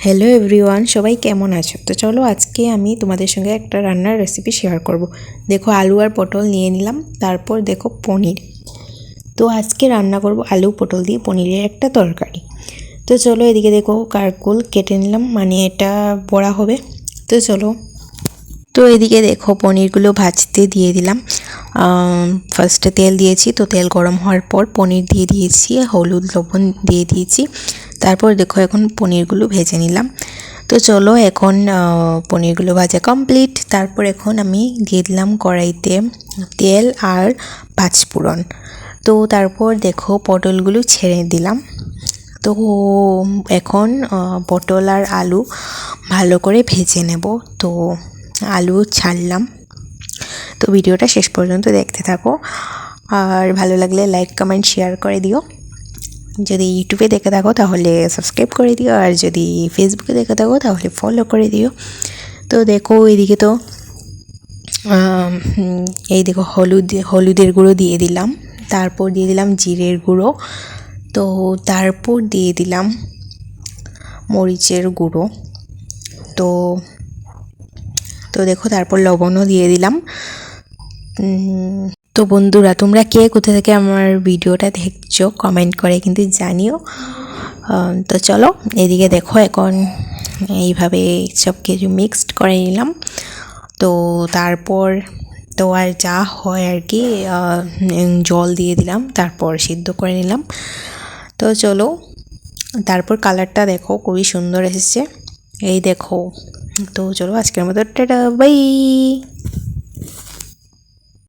Hello everyone, সবাই কেমন আছো? তো চলো আজকে আমি তোমাদের সঙ্গে একটা রান্নার রেসিপি শেয়ার করব। দেখো, আলু আর পটল নিয়ে নিলাম, তারপর দেখো পনির। তো আজকে রান্না করব আলু পটল দিয়ে পনিরের একটা তরকারি। তো চলো, এদিকে দেখো কারকুল কেটে নিলাম, মানে এটা বড়া হবে। তো চলো, তো এদিকে দেখো পনিরগুলো ভাজতে দিয়ে দিলাম। ফার্স্টে তেল দিয়েছি, তো তেল গরম হওয়ার পর পনির দিয়ে দিয়েছি, হলুদ লবণ দিয়ে দিয়েছি। তারপর দেখো এখন পনিরগুলো ভেজে নিলাম। তো চলো, এখন পনিরগুলো ভাজা কমপ্লিট। তারপর এখন আমি দিয়ে দিলাম কড়াইতে তেল আর পাঁচফোড়ন। তো তারপর দেখো পটলগুলো ছেড়ে দিলাম। তো এখন পটল আর আলু ভালো করে ভেজে নেব। তো আলু ছাড়লাম। তো ভিডিওটা শেষ পর্যন্ত দেখতে থাকো, আর ভালো লাগলে লাইক কমেন্ট শেয়ার করে দিও। যদি ইউটিউবে দেখে থাকো তাহলে সাবস্ক্রাইব করে দিও, আর যদি ফেসবুকে দেখে থাকো তাহলে ফলো করে দিও। তো দেখো এদিকে তো এই দেখো হলুদের গুঁড়ো দিয়ে দিলাম, তারপর দিয়ে দিলাম জিরের গুঁড়ো, তো তারপর দিয়ে দিলাম মরিচের গুঁড়ো। তো তো দেখো তারপর লবণও দিয়ে দিলাম। তো বন্ধুরা, তোমরা কে কোথা থেকে আমার ভিডিওটা দেখছো কমেন্ট করে কিন্তু জানিও। তো চলো, এদিকে দেখো এখন এইভাবে সব কিছু মিক্সড করে নিলাম। তো তারপর তো আর যা হয় আর কি, জল দিয়ে দিলাম, তারপর সিদ্ধ করে নিলাম। তো চলো, তারপর কালারটা দেখো খুবই সুন্দর এসেছে, এই দেখো। তো চলো, আজকের মতো টাটা বাই।